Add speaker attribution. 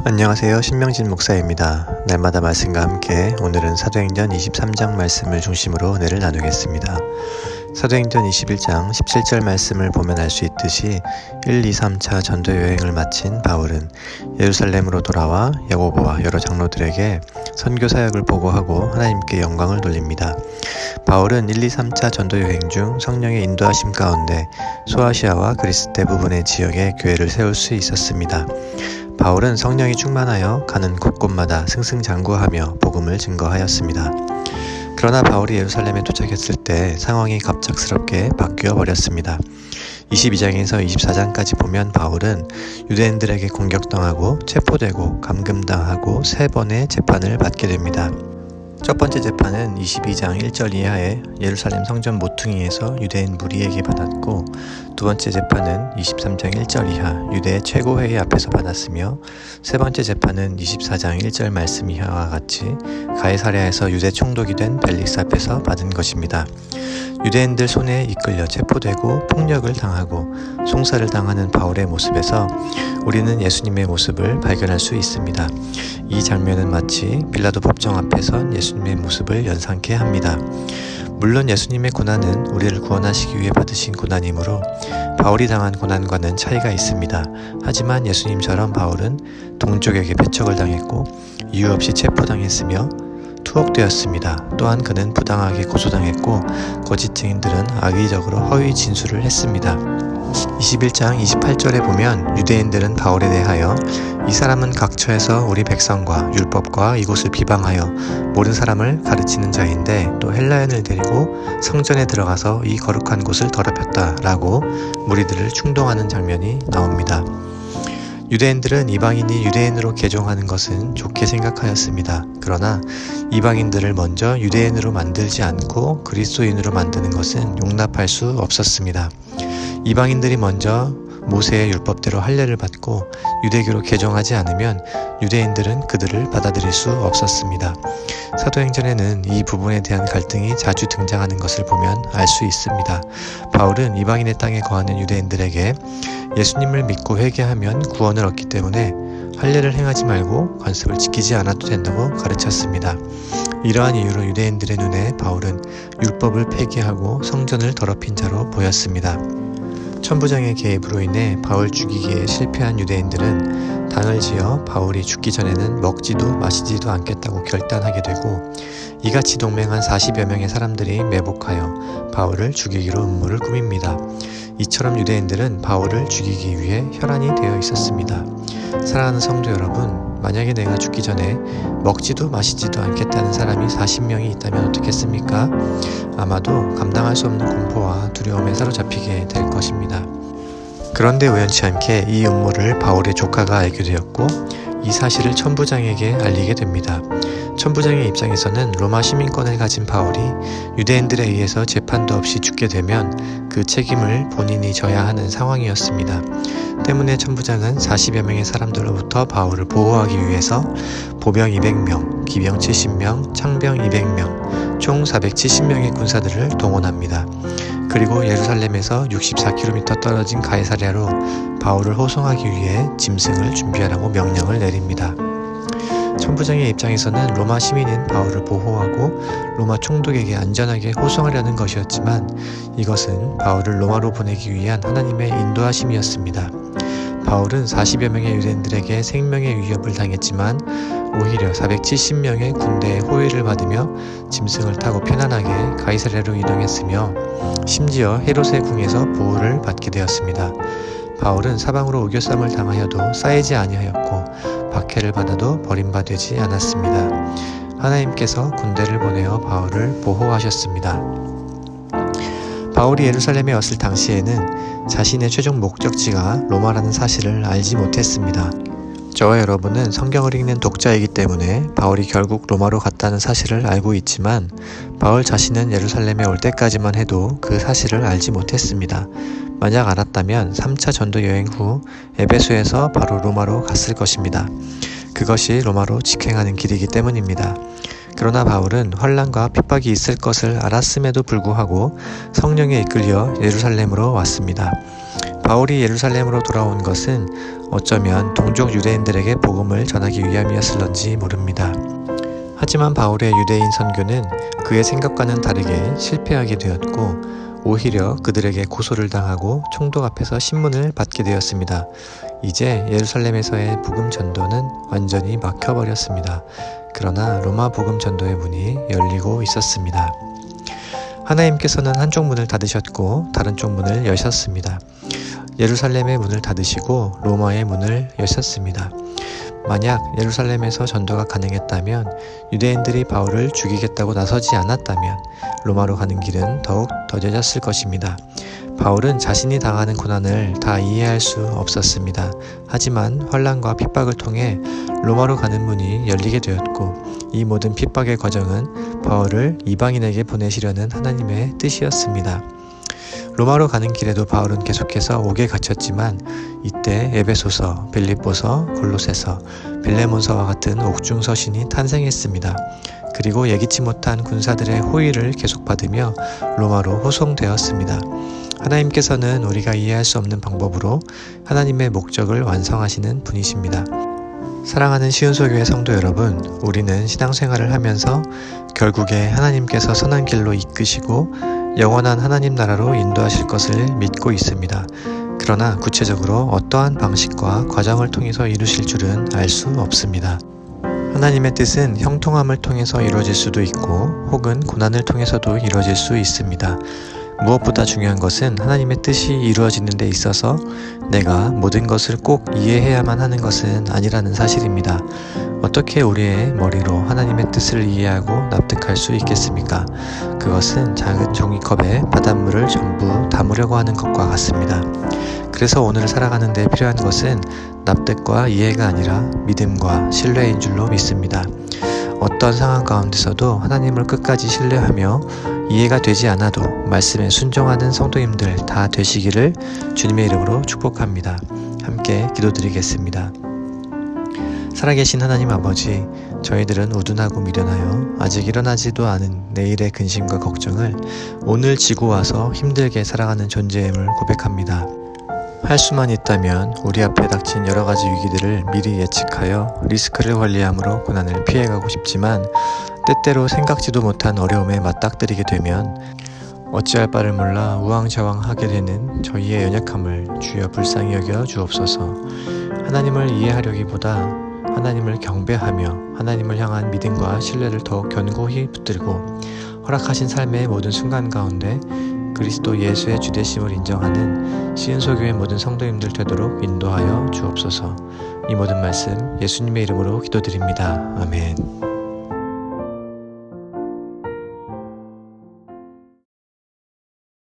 Speaker 1: 안녕하세요. 신명진 목사입니다. 날마다 말씀과 함께 오늘은 사도행전 23장 말씀을 중심으로 은혜를 나누겠습니다. 사도행전 21장 17절 말씀을 보면 알 수 있듯이 1, 2, 3차 전도 여행을 마친 바울은 예루살렘으로 돌아와 야고보와 여러 장로들에게 선교 사역을 보고하고 하나님께 영광을 돌립니다. 바울은 1, 2, 3차 전도 여행 중 성령의 인도하심 가운데 소아시아와 그리스 대부분의 지역에 교회를 세울 수 있었습니다. 바울은 성령이 충만하여 가는 곳곳마다 승승장구하며 복음을 증거하였습니다. 그러나 바울이 예루살렘에 도착했을 때 상황이 갑작스럽게 바뀌어 버렸습니다. 22장에서 24장까지 보면 바울은 유대인들에게 공격당하고 체포되고 감금당하고 3번의 재판을 받게 됩니다. 첫 번째 재판은 22장 1절 이하의 예루살렘 성전 모퉁이에서 유대인 무리에게 받았고, 두 번째 재판은 23장 1절 이하 유대 최고회의 앞에서 받았으며, 세 번째 재판은 24장 1절 말씀 이하와 같이 가이사랴에서 유대 총독이 된 벨릭스 앞에서 받은 것입니다. 유대인들 손에 이끌려 체포되고 폭력을 당하고 송사를 당하는 바울의 모습에서 우리는 예수님의 모습을 발견할 수 있습니다. 이 장면은 마치 빌라도 법정 앞에 선 예수님의 모습을 연상케 합니다. 물론 예수님의 고난은 우리를 구원하시기 위해 받으신 고난이므로 바울이 당한 고난과는 차이가 있습니다. 하지만 예수님처럼 바울은 동족에게 배척을 당했고 이유 없이 체포당했으며 투옥되었습니다. 또한 그는 부당하게 고소당했고 거짓 증인들은 악의적으로 허위 진술을 했습니다. 21장 28절에 보면 유대인들은 바울에 대하여 이 사람은 각처에서 우리 백성과 율법과 이곳을 비방하여 모든 사람을 가르치는 자인데 또 헬라인을 데리고 성전에 들어가서 이 거룩한 곳을 더럽혔다 라고 무리들을 충동하는 장면이 나옵니다. 유대인들은 이방인이 유대인으로 개종하는 것은 좋게 생각하였습니다. 그러나 이방인들을 먼저 유대인으로 만들지 않고 그리스도인으로 만드는 것은 용납할 수 없었습니다. 이방인들이 먼저 모세의 율법대로 할례를 받고 유대교로 개종하지 않으면 유대인들은 그들을 받아들일 수 없었습니다. 사도행전에는 이 부분에 대한 갈등이 자주 등장하는 것을 보면 알 수 있습니다. 바울은 이방인의 땅에 거하는 유대인들에게 예수님을 믿고 회개하면 구원을 얻기 때문에 할례를 행하지 말고 관습을 지키지 않아도 된다고 가르쳤습니다. 이러한 이유로 유대인들의 눈에 바울은 율법을 폐기하고 성전을 더럽힌 자로 보였습니다. 천부장의 개입으로 인해 바울 죽이기에 실패한 유대인들은 당을 지어 바울이 죽기 전에는 먹지도 마시지도 않겠다고 결단하게 되고, 이같이 동맹한 40여 명의 사람들이 매복하여 바울을 죽이기로 음모를 꾸밉니다. 이처럼 유대인들은 바울을 죽이기 위해 혈안이 되어 있었습니다. 사랑하는 성도 여러분, 만약에 내가 죽기 전에 먹지도 마시지도 않겠다는 사람이 40명이 있다면 어떻겠습니까? 아마도 감당할 수 없는 공포와 두려움에 사로잡히게 될 것입니다. 그런데 우연치 않게 이 음모를 바울의 조카가 알게 되었고 이 사실을 천부장에게 알리게 됩니다. 천부장의 입장에서는 로마 시민권을 가진 바울이 유대인들에 의해서 재판도 없이 죽게 되면 그 책임을 본인이 져야 하는 상황이었습니다. 때문에 천부장은 40여 명의 사람들로부터 바울을 보호하기 위해서 보병 200명, 기병 70명, 창병 200명, 총 470명의 군사들을 동원합니다. 그리고 예루살렘에서 64km 떨어진 가이사랴로 바울을 호송하기 위해 짐승을 준비하라고 명령을 내립니다. 천부장의 입장에서는 로마 시민인 바울을 보호하고 로마 총독에게 안전하게 호송하려는 것이었지만 이것은 바울을 로마로 보내기 위한 하나님의 인도하심이었습니다. 바울은 40여 명의 유대인들에게 생명의 위협을 당했지만 오히려 470명의 군대의 호위를 받으며 짐승을 타고 편안하게 가이사랴로 이동했으며 심지어 헤롯의 궁에서 보호를 받게 되었습니다. 바울은 사방으로 우겨쌈을 당하여도 쌓이지 아니하였고 박해를 받아도 버림받지 않았습니다. 하나님께서 군대를 보내어 바울을 보호하셨습니다. 바울이 예루살렘에 왔을 당시에는 자신의 최종 목적지가 로마라는 사실을 알지 못했습니다. 저와 여러분은 성경을 읽는 독자이기 때문에 바울이 결국 로마로 갔다는 사실을 알고 있지만 바울 자신은 예루살렘에 올 때까지만 해도 그 사실을 알지 못했습니다. 만약 알았다면 3차 전도 여행 후 에베소에서 바로 로마로 갔을 것입니다. 그것이 로마로 직행하는 길이기 때문입니다. 그러나 바울은 환난과 핍박이 있을 것을 알았음에도 불구하고 성령에 이끌려 예루살렘으로 왔습니다. 바울이 예루살렘으로 돌아온 것은 어쩌면 동족 유대인들에게 복음을 전하기 위함이었을런지 모릅니다. 하지만 바울의 유대인 선교는 그의 생각과는 다르게 실패하게 되었고 오히려 그들에게 고소를 당하고 총독 앞에서 신문을 받게 되었습니다. 이제 예루살렘에서의 복음 전도는 완전히 막혀버렸습니다. 그러나 로마 복음 전도의 문이 열리고 있었습니다. 하나님께서는 한쪽 문을 닫으셨고 다른 쪽 문을 여셨습니다. 예루살렘의 문을 닫으시고 로마의 문을 여셨습니다. 만약 예루살렘에서 전도가 가능했다면, 유대인들이 바울을 죽이겠다고 나서지 않았다면 로마로 가는 길은 더욱 더뎌졌을 것입니다. 바울은 자신이 당하는 고난을 다 이해할 수 없었습니다. 하지만 환난과 핍박을 통해 로마로 가는 문이 열리게 되었고 이 모든 핍박의 과정은 바울을 이방인에게 보내시려는 하나님의 뜻이었습니다. 로마로 가는 길에도 바울은 계속해서 옥에 갇혔지만 이때 에베소서, 빌립보서, 골로새서, 빌레몬서와 같은 옥중 서신이 탄생했습니다. 그리고 예기치 못한 군사들의 호의를 계속받으며 로마로 호송되었습니다. 하나님께서는 우리가 이해할 수 없는 방법으로 하나님의 목적을 완성하시는 분이십니다. 사랑하는 시온소교회 성도 여러분, 우리는 신앙생활을 하면서 결국에 하나님께서 선한 길로 이끄시고 영원한 하나님 나라로 인도하실 것을 믿고 있습니다. 그러나 구체적으로 어떠한 방식과 과정을 통해서 이루실 줄은 알 수 없습니다. 하나님의 뜻은 형통함을 통해서 이루어질 수도 있고 혹은 고난을 통해서도 이루어질 수 있습니다. 무엇보다 중요한 것은 하나님의 뜻이 이루어지는 데 있어서 내가 모든 것을 꼭 이해해야만 하는 것은 아니라는 사실입니다. 어떻게 우리의 머리로 하나님의 뜻을 이해하고 납득할 수 있겠습니까? 그것은 작은 종이컵에 바닷물을 전부 담으려고 하는 것과 같습니다. 그래서 오늘 살아가는 데 필요한 것은 납득과 이해가 아니라 믿음과 신뢰인 줄로 믿습니다. 어떤 상황 가운데서도 하나님을 끝까지 신뢰하며 이해가 되지 않아도 말씀에 순종하는 성도님들 다 되시기를 주님의 이름으로 축복합니다. 함께 기도드리겠습니다. 살아계신 하나님 아버지, 저희들은 우둔하고 미련하여 아직 일어나지도 않은 내일의 근심과 걱정을 오늘 지고 와서 힘들게 살아가는 존재임을 고백합니다. 할 수만 있다면 우리 앞에 닥친 여러 가지 위기들을 미리 예측하여 리스크를 관리함으로 고난을 피해가고 싶지만 때때로 생각지도 못한 어려움에 맞닥뜨리게 되면 어찌할 바를 몰라 우왕좌왕하게 되는 저희의 연약함을 주여 불쌍히 여겨 주옵소서. 하나님을 이해하려기보다 하나님을 경배하며 하나님을 향한 믿음과 신뢰를 더욱 견고히 붙들고 허락하신 삶의 모든 순간 가운데 그리스도 예수의 주되심을 인정하는 시은소교회 모든 성도님들 되도록 인도하여 주옵소서. 이 모든 말씀 예수님의 이름으로 기도드립니다. 아멘.